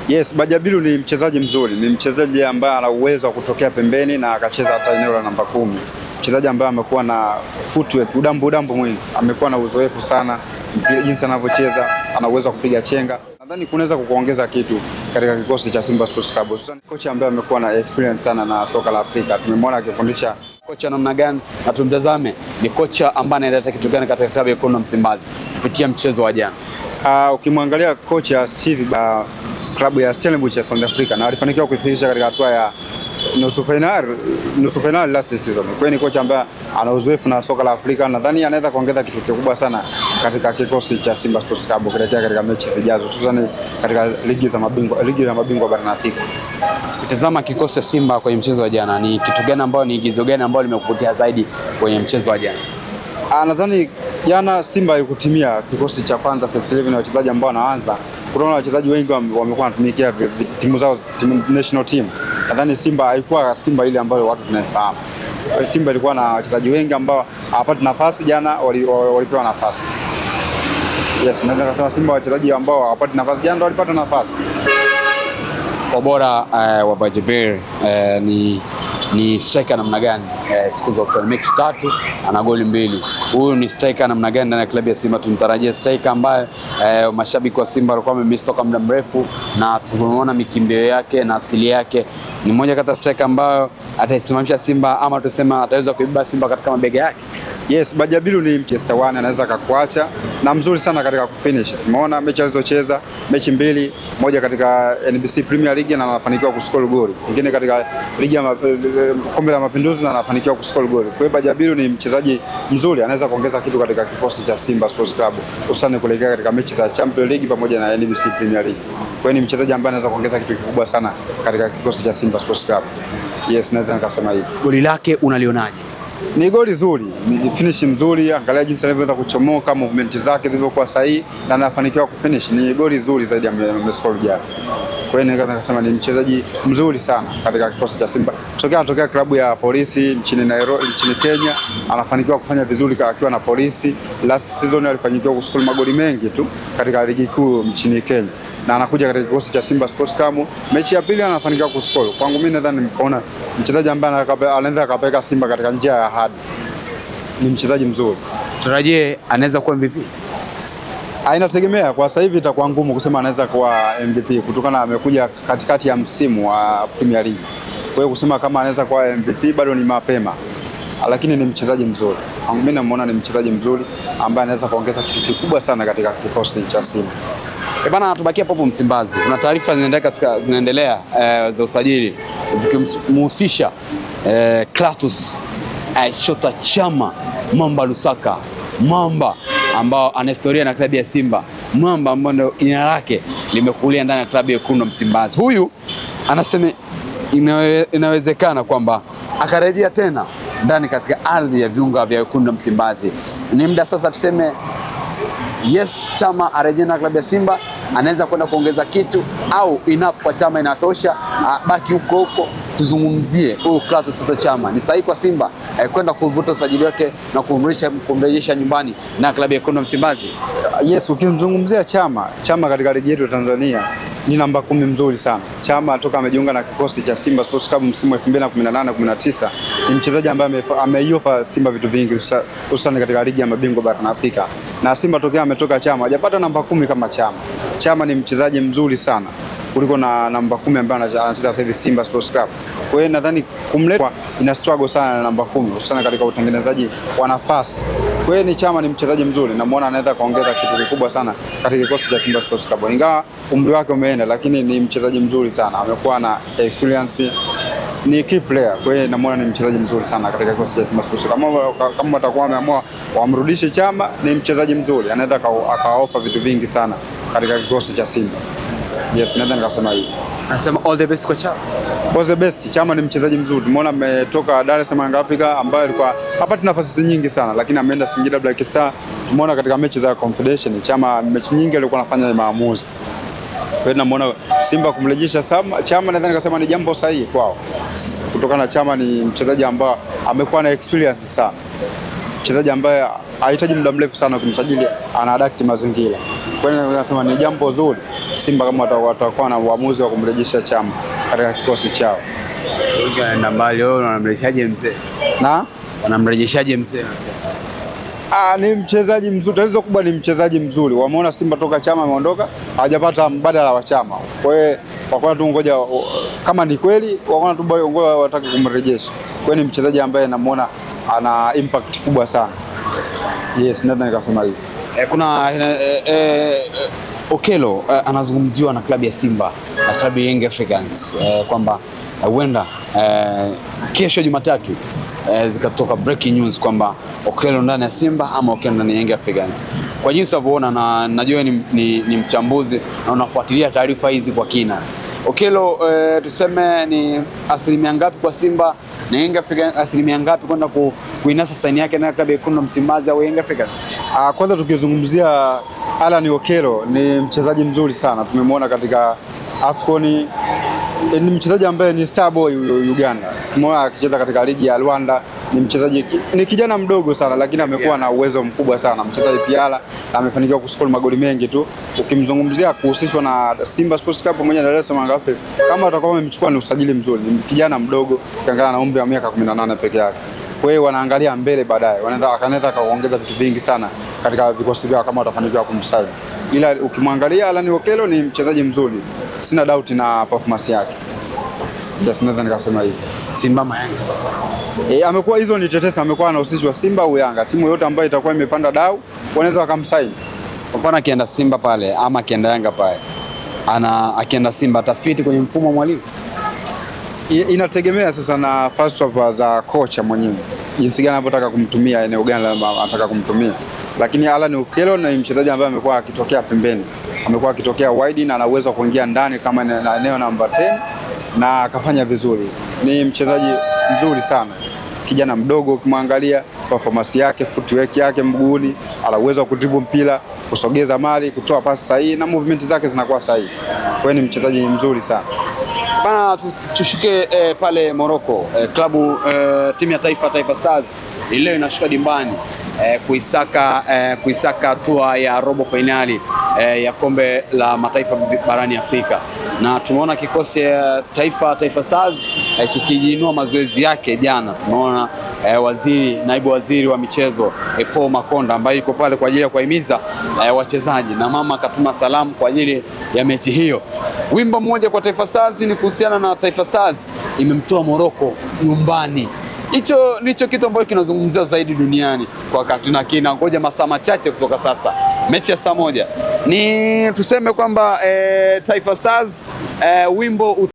Yes, Bajabiru ni mchezaji mzuri, ni mchezaji ambaye ana uwezo wa kutokea pembeni na akacheza hata eneo la namba 10. Mchezaji ambaye amekuwa na footwork, udambu mwingi, amekuwa na uzoefu sana, jinsi anavyocheza, ana uwezo wa kupiga chenga. Nadhani kunaweza kukuongeza kitu katika kikosi cha Simba Sports Club. Hususan kocha ambaye amekuwa na experience sana na soka la Afrika. Tumemwona akifundisha kocha namna gani na tumtazame ni kocha ambaye analeta kitu gani katika klabu ya Wekundu wa Msimbazi kupitia mchezo wa jana. Ukimwangalia kocha Steve klabu ya Stellenbosch ya South Africa na alifanikiwa kuifikisha katika hatua ya nusu finali last season. Kwa ni kocha ambaye ana uzoefu na soka la Afrika, nadhani anaweza kuongeza kitu kikubwa sana katika kikosi cha Simba Sports Club kuelekea katika mechi zijazo, hususan katika ligi ya mabingwa barani Afrika. Kutazama kikosi cha Simba kwenye mchezo wa jana, ni kitu gani ambao ni igizo gani ambao limekuvutia zaidi kwenye mchezo wa jana? Nadhani jana Simba haikutimia kikosi cha kwanza first 11 na wachezaji ambao wanaanza. Kuna wachezaji wengi wamekuwa wanatumikia timu zao, national team. Nadhani Simba haikuwa Simba ile ambayo watu tunafahamu. Simba ilikuwa na wachezaji wengi ambao hawapati nafasi, jana walipewa nafasi. Yes, naweza kusema Simba wachezaji ambao hawapati nafasi jana walipata nafasi. Ubora wa Bajabiru ni striker namna gani? Siku za usoni mechi 3 ana goli 2. Huyu ni striker namna gani ndani ya klabu ya Simba? Tumtarajia striker ambaye mashabiki wa Simba walikuwa wamemiss toka muda mrefu, na tunaona mikimbio yake na asili yake. Ni mmoja kati ya striker ambayo ataisimamisha Simba, ama tusema ataweza kuibeba Simba katika mabega yake. Yes, Bajabiru ni Manchester One, anaweza kukuacha na mzuri sana katika kufinish. Tumeona mechi alizocheza, mechi 2, moja katika NBC Premier League na anafanikiwa kuscore goli. Nyingine katika ligi ya Kombe la Mapinduzi na anafanikiwa kuscore goli. Kwa hiyo Bajabiru ni mchezaji mzuri, anaweza kuongeza kitu katika kikosi cha Simba Sports Club, hususan kuelekea katika mechi za Champions League pamoja na NBC Premier League. Kwa hiyo ni mchezaji ambaye anaweza kuongeza kitu kikubwa sana katika kikosi cha Simba Sports Club. Yes, naweza nikasema hivyo. Goli lake unalionaje? Ni goli zuri, ni finish mzuri, angalia jinsi alivyoweza kuchomoka, movement zake zilivyokuwa sahihi na anafanikiwa kufinish. Ni goli zuri zaidi ya score jana. Kwa hiyo naweza kusema ni mchezaji mzuri sana katika kikosi cha Simba. Anatokea klabu ya Polisi nchini Nairobi, nchini Kenya, anafanikiwa kufanya vizuri akiwa na Polisi. Last season alifanikiwa kuscore magoli mengi tu katika ligi kuu nchini Kenya. Na anakuja katika kikosi cha Simba Sports Club. Mechi ya pili anafanikiwa kuscore. Kwangu mimi nadhani nikaona mchezaji ambaye anaweza akapeleka Simba katika njia ya ahadi. Ni mchezaji mzuri. Tutarajie anaweza kuwa MVP. Inategemea, kwa sasa hivi itakuwa ngumu kusema anaweza kuwa MVP kutokana amekuja katikati ya msimu wa Premier League. Kwa hiyo kusema kama anaweza kuwa MVP bado ni mapema. Lakini ni mchezaji mzuri. Mimi namuona ni mchezaji mzuri ambaye anaweza kuongeza kitu kikubwa sana katika kikosi cha Simba. Bana, tubakia hapo Msimbazi. Kuna taarifa zinaendelea za usajili zikimhusisha Clatous Chota Chama Mamba Lusaka, Mamba ambao ana historia na klabu ya Simba, Mamba ambao jina lake limekulia ndani ya klabu ya Wekundu wa Msimbazi. Huyu anasema inawezekana kwamba akarejea tena ndani katika ardhi ya viunga vya Wekundu wa Msimbazi. Ni muda sasa tuseme yes, Chama arejea na klabu ya Simba, anaweza kwenda kuongeza kitu, au enough kwa Chama inatosha, baki huko. Tuzungumzie huyu Clatous Chota Chama, ni sahihi kwa Simba kwenda kuvuta usajili wake na kumrejesha nyumbani na klabu ya Wekundu wa Msimbazi? Yes, ukimzungumzia Chama katika ligi yetu ya Tanzania ni namba 10 mzuri sana. Chama toka amejiunga na kikosi cha Simba Sports Club msimu wa 2018-19 ni mchezaji ambaye ameiofa Simba vitu vingi, hususan katika ligi ya mabingwa barani Afrika. Na Simba tokea ametoka Chama hajapata namba 10 kama Chama. Chama ni mchezaji mzuri sana kuliko na namba 10 ambaye anacheza sasa hivi Simba Sports Club. Kwa hiyo nadhani kumleta ina struggle sana na namba 10, hususan katika utengenezaji wa nafasi. Kwa hiyo Chama ni mchezaji mzuri, namuona anaweza kuongeza kitu kikubwa sana katika kikosi cha Simba Sports Club. Ingawa umri wake umeenda, lakini ni mchezaji mzuri sana. Amekuwa na experience, ni key player. Kwa hiyo namuona ni mchezaji mzuri sana katika kikosi cha Simba Sports Club. Kama watakuwa wameamua wamrudishe Chama, ni mchezaji mzuri, anaweza akaofa vitu vingi sana katika kikosi cha Simba. Yes, naweza nikasema hivi. Anasema all the best kwa Chama. All the best. Chama ni mchezaji mzuri. Tumeona ametoka Dar es Salaam Afrika ambaye alikuwa hapati nafasi nyingi sana, lakini ameenda Singida Black Star. Tumeona katika mechi za Confederation Chama mechi nyingi alikuwa anafanya maamuzi. Kwa hiyo namuona Simba kumrejesha Chama, nadhani nikasema ni jambo sahihi kwao. Kutokana na Chama ni mchezaji ambaye amekuwa na experience sana. Mchezaji ambaye hahitaji muda mrefu sana kumsajili, ana adapt mazingira. Kwa hiyo nasema ni jambo zuri Simba kama watakuwa na uamuzi wa kumrejesha Chama katika kikosi chao. Wengi wanaenda mbali, wao wanamrejeshaje mzee? Na wanamrejeshaje mzee? Ni mchezaji mzuri. Tatizo kubwa ni mchezaji mzuri. Wameona Simba toka Chama ameondoka, hawajapata mbadala wa Chama. Kwa hiyo wakaona tu ngoja, kama ni kweli wakaona tu ngoja watake kumrejesha. Kwa hiyo ni mchezaji ambaye namuona ana impact kubwa sana. Yes, naweza nikasema hivyo. Kuna Okello anazungumziwa na klabu ya Simba na klabu ya Young Africans kwamba huenda kesho Jumatatu zikatoka breaking news kwamba Okello ndani ya Simba ama Okello ndani ya Young Africans. Kwa jinsi unavyoona, na najua ni mchambuzi na unafuatilia taarifa hizi kwa kina, Okello tuseme ni asilimia ngapi kwa Simba na Young Africans, asilimia ngapi kwenda kuinasa saini yake na klabu ya Wekundu Msimbazi au Young Africans? Kwanza tukizungumzia Alan Okello, ni mchezaji mzuri sana, tumemwona katika AFCON. Ni mchezaji ambaye ni star boy Uganda. Tumeona akicheza katika ligi ya Rwanda. Ni mchezaji, ni kijana mdogo sana lakini amekuwa na uwezo mkubwa sana. Mchezaji piala, amefanikiwa kuscore magoli mengi tu. Ukimzungumzia kuhusishwa na Simba Sports Club pamoja na Dar es Salaam Afrika, kama watakuwa wamemchukua ni usajili mzuri. Ni kijana mdogo, ukiangalia na umri wa miaka 18 peke yake. Kwa hiyo wanaangalia mbele baadaye. Wanaweza kaongeza vitu vingi sana katika vikosi vyao kama watafanikiwa kumsaini. Ila ukimwangalia Alan Okello ni mchezaji mzuri. Sina doubt na performance yake. Yes, naweza nikasema hivi. Simba Yanga. Amekuwa hizo ni tetesi, amekuwa anahusishwa Simba au Yanga. Timu yote ambayo itakuwa imepanda dau wanaweza wakamsaini. Kwa mfano akienda Simba pale ama akienda Yanga pale, akienda Simba atafiti kwenye mfumo wa mwalimu. Inategemea sasa na falsafa za kocha mwenyewe, jinsi gani anataka kumtumia, eneo gani anataka kumtumia. Lakini Alan Okello ni mchezaji ambaye amekuwa akitokea pembeni, amekuwa akitokea wide na ana uwezo kuingia ndani kama eneo namba 10 na akafanya vizuri. Ni mchezaji mzuri sana, kijana mdogo, ukimwangalia performance yake, footwork yake mguuni, ana uwezo wa kudribble mpira, kusogeza mali, kutoa pasi sahihi na movement zake zinakuwa sahihi. Kwa hiyo ni mchezaji mzuri sana. Bana, tushike pale Morocco, klabu timu ya Taifa Stars leo inashuka dimbani kuisaka hatua ya robo finali ya kombe la mataifa barani Afrika, na tumeona kikosi Taifa Stars kikijiinua mazoezi yake jana. Tumeona naibu waziri wa michezo Paul Makonda ambaye yuko pale kwa ajili ya kuhimiza wachezaji, na mama akatuma salamu kwa ajili ya mechi hiyo. Wimbo mmoja kwa Taifa Stars ni kuhusiana na Taifa Stars imemtoa Morocco nyumbani. Hicho ndicho kitu ambacho kinazungumziwa zaidi duniani kwa wakati, na kinangoja masaa machache kutoka sasa, mechi ya saa 1. Ni tuseme kwamba Taifa Stars wimbo